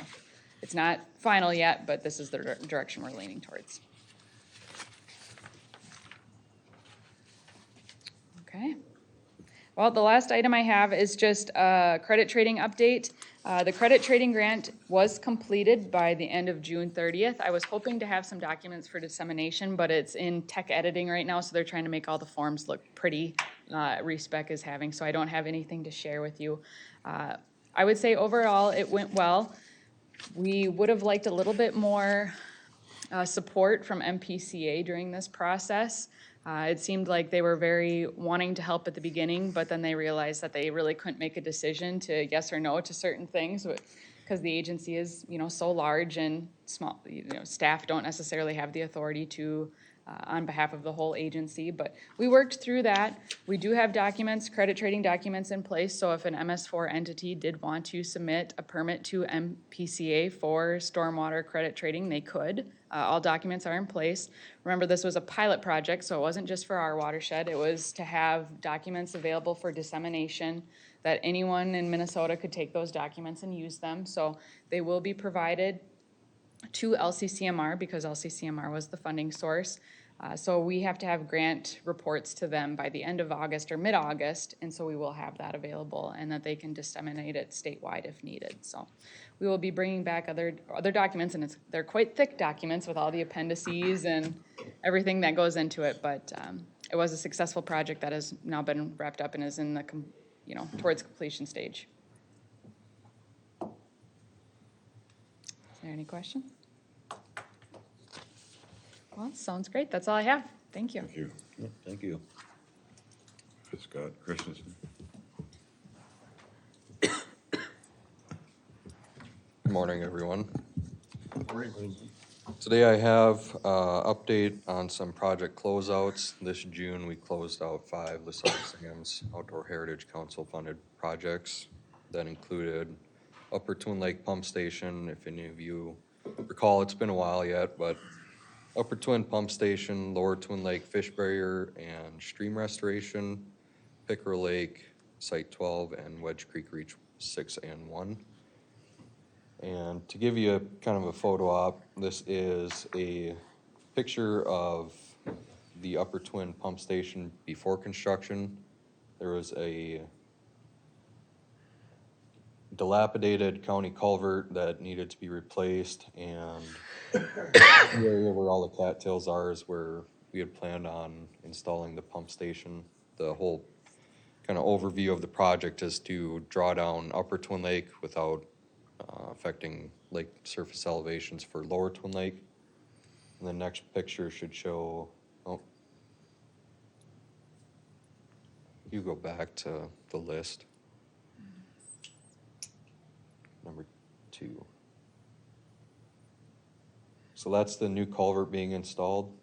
it's not final yet, but this is the direction we're leaning towards. Okay. Well, the last item I have is just a credit trading update. The credit trading grant was completed by the end of June 30th. I was hoping to have some documents for dissemination, but it's in tech editing right now, so they're trying to make all the forms look pretty, RESPEC is having, so I don't have anything to share with you. I would say overall, it went well. We would have liked a little bit more support from MPCA during this process. It seemed like they were very wanting to help at the beginning, but then they realized that they really couldn't make a decision to yes or no to certain things because the agency is, so large and small. Staff don't necessarily have the authority to on behalf of the whole agency, but we worked through that. We do have documents, credit trading documents in place, so if an MS4 entity did want to submit a permit to MPCA for stormwater credit trading, they could. All documents are in place. Remember, this was a pilot project, so it wasn't just for our watershed. It was to have documents available for dissemination, that anyone in Minnesota could take those documents and use them. So they will be provided to LCCMR because LCCMR was the funding source. So we have to have grant reports to them by the end of August or mid-August, and so we will have that available and that they can disseminate it statewide if needed. So we will be bringing back other documents, and they're quite thick documents with all the appendices and everything that goes into it, but it was a successful project that has now been wrapped up and is in the, towards completion stage. Is there any questions? Well, sounds great. That's all I have. Thank you. Thank you. Thank you. Scott Christensen. Good morning, everyone. Today I have update on some project closeouts. This June, we closed out 5 LaSalle Sam's Outdoor Heritage Council funded projects. That included Upper Twin Lake Pump Station. If any of you recall, it's been a while yet, but Upper Twin Pump Station, Lower Twin Lake Fish Barrier and Stream Restoration, Pickerel Lake, Site 12, and Wedge Creek Reach 6 and 1. And to give you kind of a photo op, this is a picture of the Upper Twin Pump Station before construction. There was a dilapidated county culvert that needed to be replaced, and the area where all the cattails are is where we had planned on installing the pump station. The whole kind of overview of the project is to draw down Upper Twin Lake without affecting lake surface elevations for Lower Twin Lake. And the next picture should show, you go back to the list. Number 2. So that's the new culvert being installed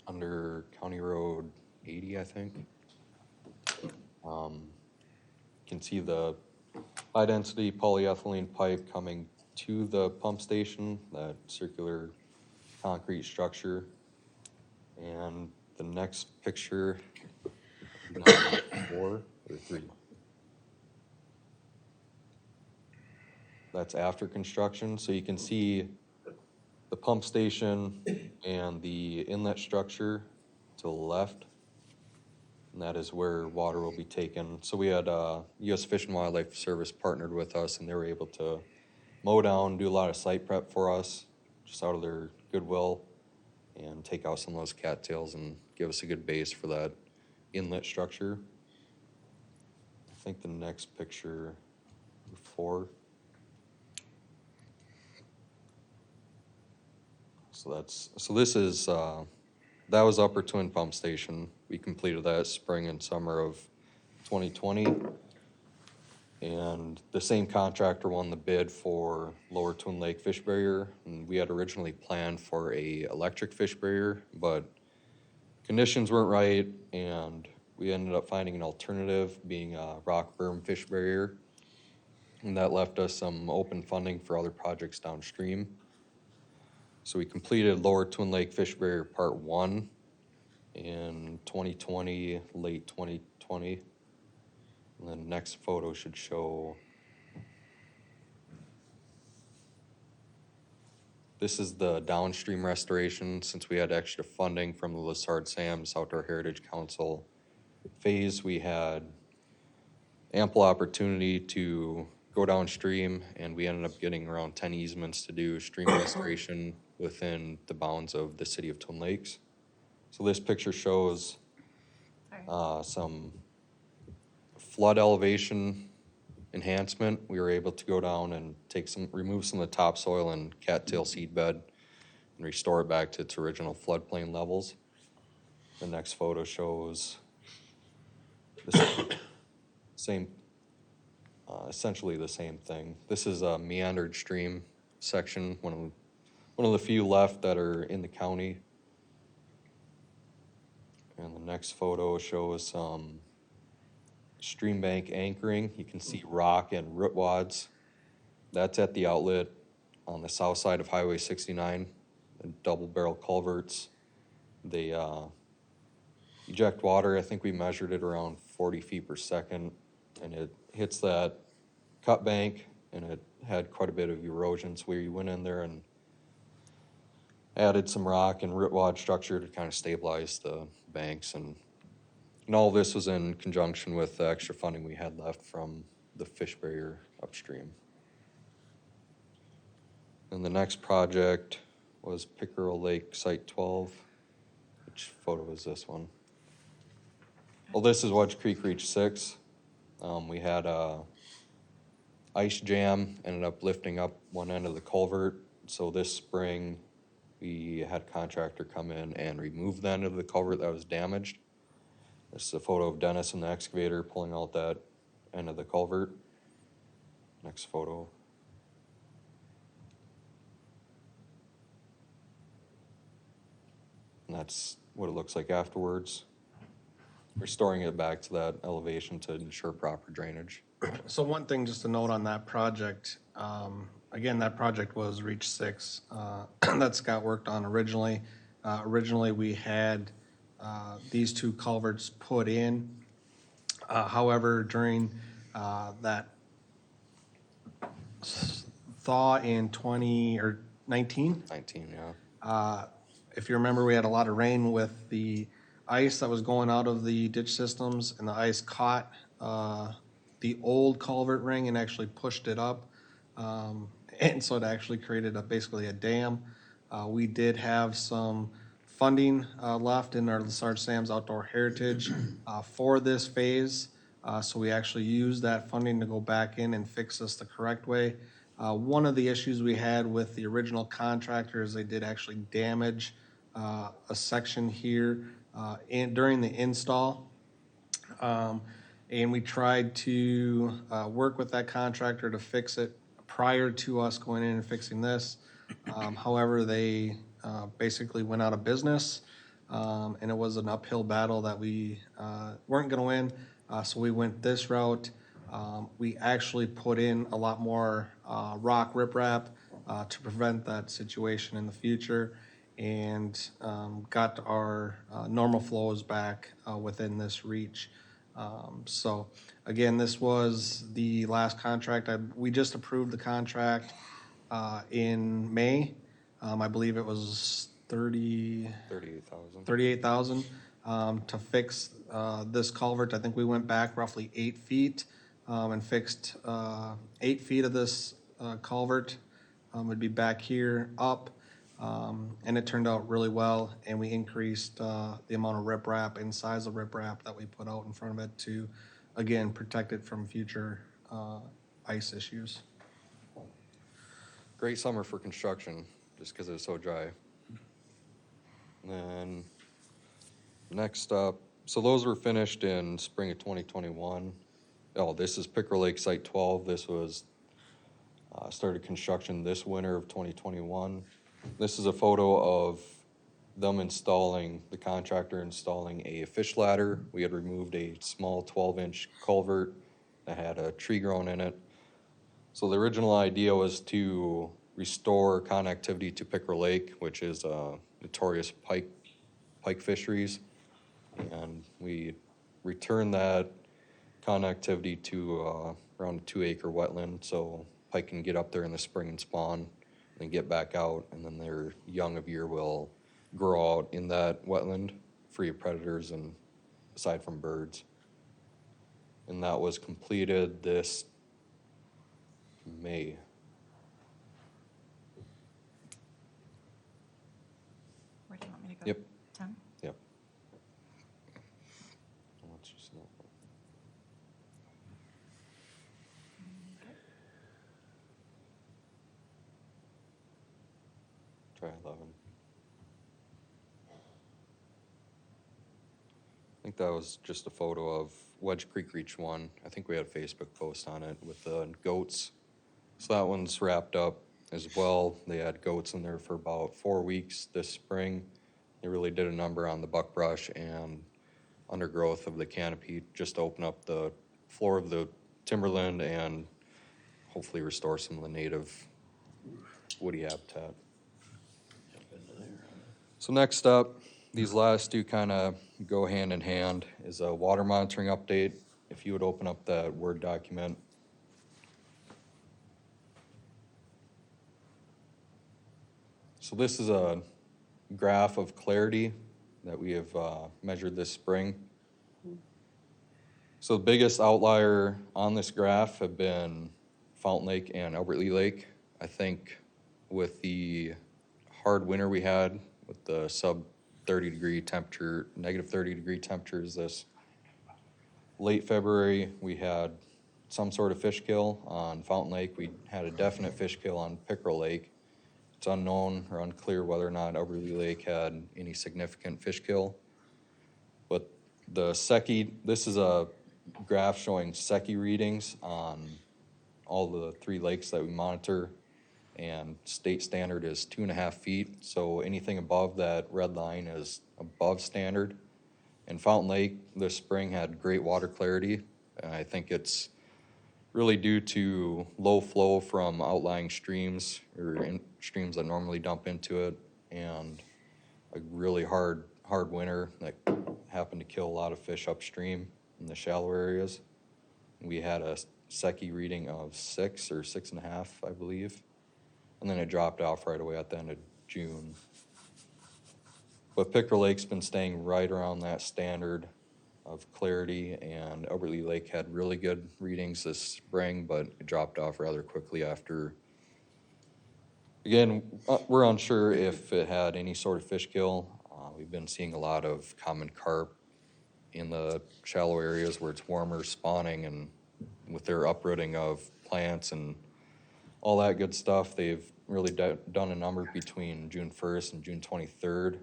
under County Road 80, I think. You can see the high-density polyethylene pipe coming to the pump station, that circular concrete structure. And the next picture, number 4 or 3. That's after construction, so you can see the pump station and the inlet structure to the left. And that is where water will be taken. So we had U.S. Fish and Wildlife Service partnered with us, and they were able to mow down, do a lot of site prep for us, just out of their goodwill, and take out some of those cattails and give us a good base for that inlet structure. I think the next picture, 4. So this is, that was Upper Twin Pump Station. We completed that spring and summer of 2020. And the same contractor won the bid for Lower Twin Lake Fish Barrier. And we had originally planned for a electric fish barrier, but conditions weren't right, and we ended up finding an alternative, being a rock berm fish barrier. And that left us some open funding for other projects downstream. So we completed Lower Twin Lake Fish Barrier Part 1 in 2020, late 2020. And then next photo should show, this is the downstream restoration. Since we had extra funding from the Lessard Sam's Outdoor Heritage Council phase, we had ample opportunity to go downstream, and we ended up getting around 10 easements to do stream restoration within the bounds of the city of Twin Lakes. So this picture shows some flood elevation enhancement. We were able to go down and remove some of the topsoil and cattail seed bed and restore it back to its original floodplain levels. The next photo shows the same, essentially the same thing. This is a meandered stream section, one of the few left that are in the county. And the next photo shows some stream bank anchoring. You can see rock and root wads. That's at the outlet on the south side of Highway 69, double barrel culverts. They eject water. I think we measured it around 40 feet per second, and it hits that cut bank, and it had quite a bit of erosion. So we went in there and added some rock and root wad structure to kind of stabilize the banks, and all this was in conjunction with the extra funding we had left from the fish barrier upstream. And the next project was Pickerel Lake Site 12. Which photo is this one? Well, this is Wedge Creek Reach 6. We had a ice jam, ended up lifting up one end of the culvert. So this spring, we had a contractor come in and remove the end of the culvert that was damaged. This is a photo of Dennis and the excavator pulling out that end of the culvert. Next photo. And that's what it looks like afterwards. Restoring it back to that elevation to ensure proper drainage. So one thing just to note on that project, again, that project was Reach 6 that Scott worked on originally. Originally, we had these 2 culverts put in. However, during that thaw in 19, yeah. If you remember, we had a lot of rain with the ice that was going out of the ditch systems, and the ice caught the old culvert ring and actually pushed it up. And so it actually created basically a dam. We did have some funding left in our Lessard Sam's Outdoor Heritage for this phase. So we actually used that funding to go back in and fix this the correct way. One of the issues we had with the original contractor is they did actually damage a section here during the install. And we tried to work with that contractor to fix it prior to us going in and fixing this. However, they basically went out of business, and it was an uphill battle that we weren't going to win. So we went this route. We actually put in a lot more rock riprap to prevent that situation in the future, and got our normal flows back within this reach. So again, this was the last contract. We just approved the contract in May. I believe it was $38,000 to fix this culvert. I think we went back roughly 8 feet and fixed 8 feet of this culvert. It'd be back here up. And it turned out really well, and we increased the amount of riprap and size of riprap that we put out in front of it to, again, protect it from future ice issues. Great summer for construction, just because it was so dry. And then, next up, so those were finished in spring of 2021. Oh, this is Pickerel Lake Site 12. This was, started construction this winter of 2021. This is a photo of them installing, the contractor installing a fish ladder. We had removed a small 12-inch culvert that had a tree growing in it. So the original idea was to restore connectivity to Pickerel Lake, which is notorious pike fisheries. And we returned that connectivity to around a 2-acre wetland, so pike can get up there in the spring and spawn, then get back out, and then their young of year will grow out in that wetland, free of predators and aside from birds. And that was completed this May. Where do you want me to go? Yep. 10? Yep. Let's just look. Try 11. I think that was just a photo of Wedge Creek Reach 1. I think we had a Facebook post on it with the goats. So that one's wrapped up as well. They had goats in there for about 4 weeks this spring. They really did a number on the buckbrush and undergrowth of the canopy just to open up the floor of the timberland and hopefully restore some of the native woody habitat. So next up, these last two kind of go hand in hand, is a water monitoring update. If you would open up that Word document. So this is a graph of clarity that we have measured this spring. So the biggest outlier on this graph have been Fountain Lake and Albert Lee Lake. I think with the hard winter we had with the sub 30 degree temperature, negative 30 degree temperatures this late February, we had some sort of fish kill on Fountain Lake. We had a definite fish kill on Pickerel Lake. It's unknown or unclear whether or not Albert Lee Lake had any significant fish kill. But the Secchi, this is a graph showing Secchi readings on all the 3 lakes that we monitor, and state standard is 2.5 feet. So anything above that red line is above standard. And Fountain Lake this spring had great water clarity. And I think it's really due to low flow from outlying streams or streams that normally dump into it, and a really hard winter that happened to kill a lot of fish upstream in the shallow areas. We had a Secchi reading of 6 or 6.5, I believe. And then it dropped off right away at the end of June. But Pickerel Lake's been staying right around that standard of clarity, and Albert Lee Lake had really good readings this spring, but it dropped off rather quickly after. Again, we're unsure if it had any sort of fish kill. We've been seeing a lot of common carp in the shallow areas where it's warmer spawning, and with their uprooting of plants and all that good stuff, they've really done a number between June 1st and June 23rd.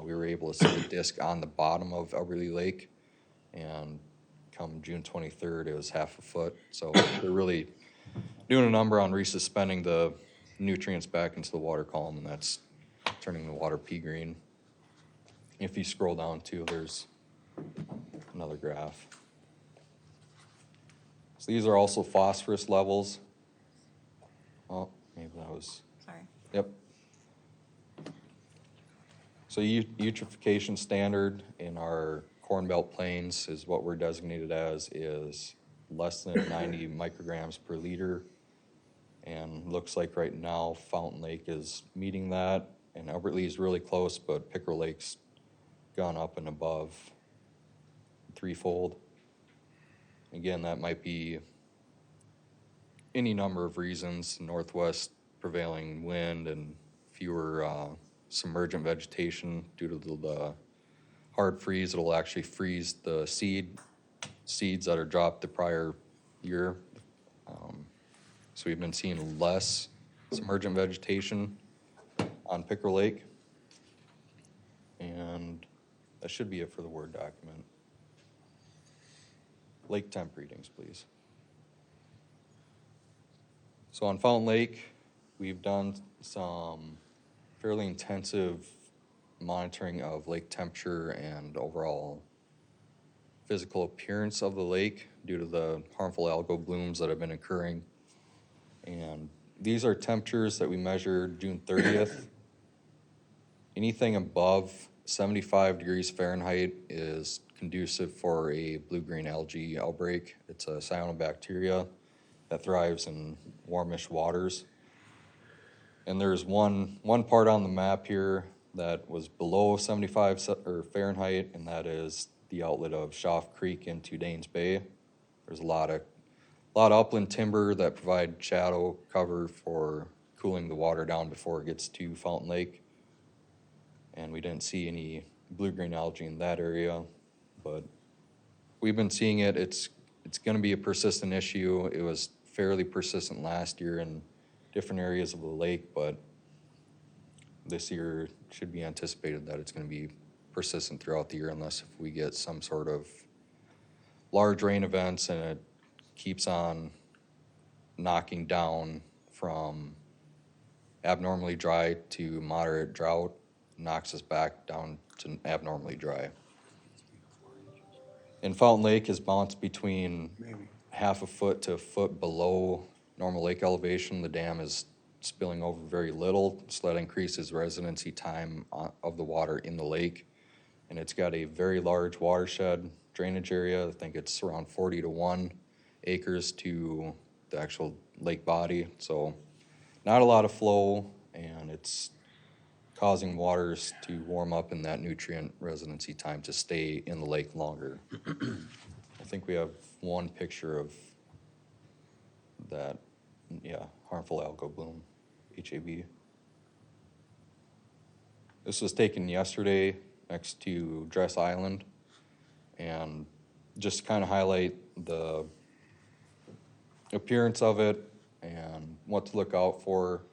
We were able to see the disc on the bottom of Albert Lee Lake, and come June 23rd, it was 1/2 foot. So they're really doing a number on resuspending the nutrients back into the water column, and that's turning the water pea green. If you scroll down too, there's another graph. So these are also phosphorus levels. Oh, maybe that was, Sorry. yep. So eutrophication standard in our Corn Belt plains is what we're designated as, is less than 90 micrograms per liter. And looks like right now Fountain Lake is meeting that, and Albert Lee is really close, but Pickerel Lake's gone up and above threefold. Again, that might be any number of reasons: northwest prevailing wind and fewer submergent vegetation due to the hard freeze. It'll actually freeze the seeds that are dropped the prior year. So we've been seeing less submergent vegetation on Pickerel Lake. And that should be it for the Word document. Lake temp readings, please. So on Fountain Lake, we've done some fairly intensive monitoring of lake temperature and overall physical appearance of the lake due to the harmful algal blooms that have been occurring. And these are temperatures that we measured June 30th. Anything above 75 degrees Fahrenheit is conducive for a blue-green algae outbreak. It's a cyanobacteria that thrives in warmish waters. And there's one part on the map here that was below 75 Fahrenheit, and that is the outlet of Schaff Creek into Danes Bay. There's a lot of upland timber that provide shadow cover for cooling the water down before it gets to Fountain Lake. And we didn't see any blue-green algae in that area, but we've been seeing it. It's gonna be a persistent issue. It was fairly persistent last year in different areas of the lake, but this year it should be anticipated that it's gonna be persistent throughout the year unless if we get some sort of large rain events and it keeps on knocking down from abnormally dry to moderate drought, knocks us back down to abnormally dry. And Fountain Lake is bounced between half a foot to a foot below normal lake elevation. The dam is spilling over very little, so that increases residency time of the water in the lake. And it's got a very large watershed drainage area. I think it's around 40 to 1 acres to the actual lake body. So not a lot of flow, and it's causing waters to warm up in that nutrient residency time to stay in the lake longer. I think we have one picture of that, harmful algal bloom, HAB. This was taken yesterday next to Dress Island, and just to kind of highlight the appearance of it and what to look out for.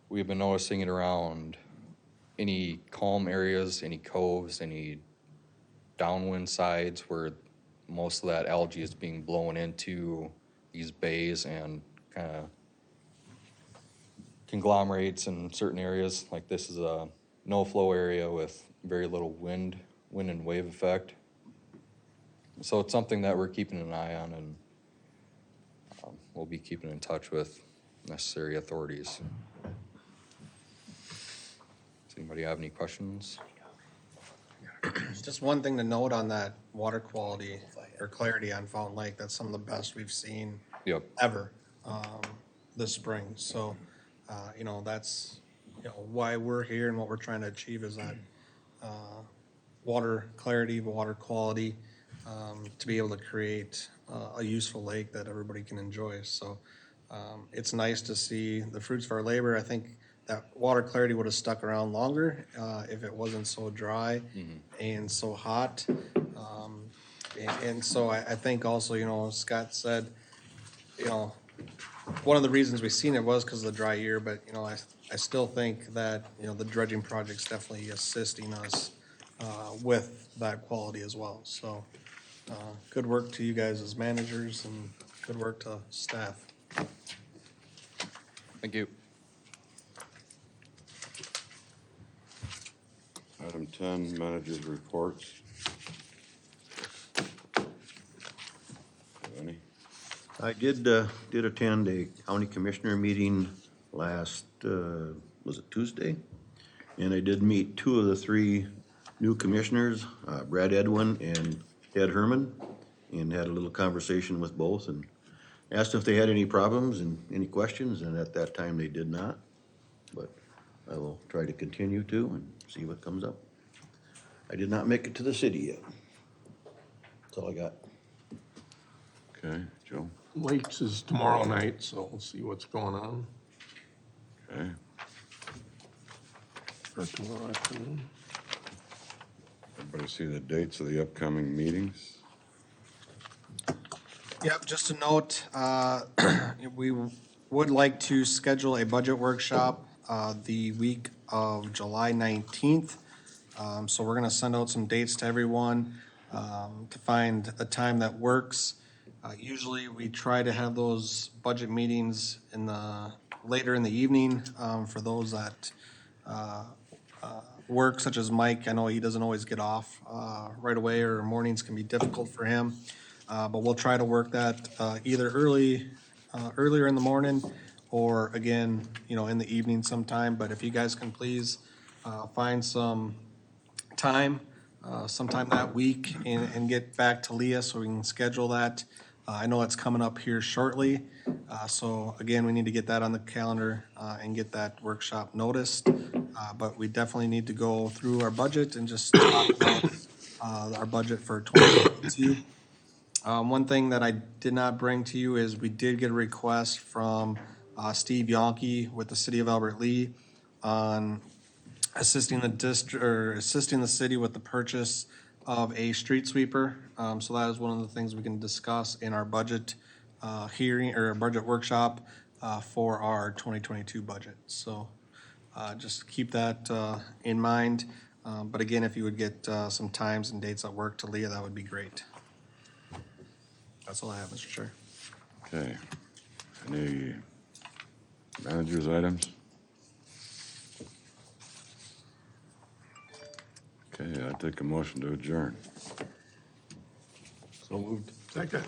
We've been noticing it around any calm areas, any coves, any downwind sides where most of that algae is being blown into these bays and kind of conglomerates in certain areas. Like this is a no-flow area with very little wind and wave effect. So it's something that we're keeping an eye on, and we'll be keeping in touch with necessary authorities. Does anybody have any questions? Just one thing to note on that water quality or clarity on Fountain Lake, that's some of the best we've seen Yep. ever this spring. So, that's, why we're here and what we're trying to achieve is that water clarity, water quality, to be able to create a useful lake that everybody can enjoy. So it's nice to see the fruits of our labor. I think that water clarity would have stuck around longer if it wasn't so dry and so hot. And so I think also, Scott said, one of the reasons we've seen it was because of the dry year, but, I still think that, the dredging project's definitely assisting us with that quality as well. So good work to you guys as managers and good work to staff. Thank you. Item 10, managers' reports. Have any? I did attend a county commissioner meeting last, was it Tuesday? And I did meet 2 of the 3 new commissioners, Brad Edwin and Ed Herman, and had a little conversation with both and asked if they had any problems and any questions, and at that time they did not. But I will try to continue to and see what comes up. I did not make it to the city yet. That's all I got. Okay, Joe? Lakes is tomorrow night, so we'll see what's going on. Okay. for tomorrow afternoon. Everybody see the dates of the upcoming meetings? Yep, just a note, we would like to schedule a budget workshop the week of July 19th. So we're gonna send out some dates to everyone to find a time that works. Usually, we try to have those budget meetings later in the evening for those that work, such as Mike. I know he doesn't always get off right away, or mornings can be difficult for him. But we'll try to work that either earlier in the morning, or again, in the evening sometime. But if you guys can please find some time sometime that week and get back to Leah so we can schedule that. I know it's coming up here shortly. So again, we need to get that on the calendar and get that workshop noticed. But we definitely need to go through our budget and just talk about our budget for 2022. One thing that I did not bring to you is we did get a request from Steve Yonke with the city of Albert Lee on assisting the city with the purchase of a street sweeper. So that is one of the things we can discuss in our budget hearing, or budget workshop for our 2022 budget. So just keep that in mind. But again, if you would get some times and dates at work to Leah, that would be great. That's all I have, Mr. Chair. Okay. Any managers' items? Okay, I take a motion to adjourn. So moved. Second.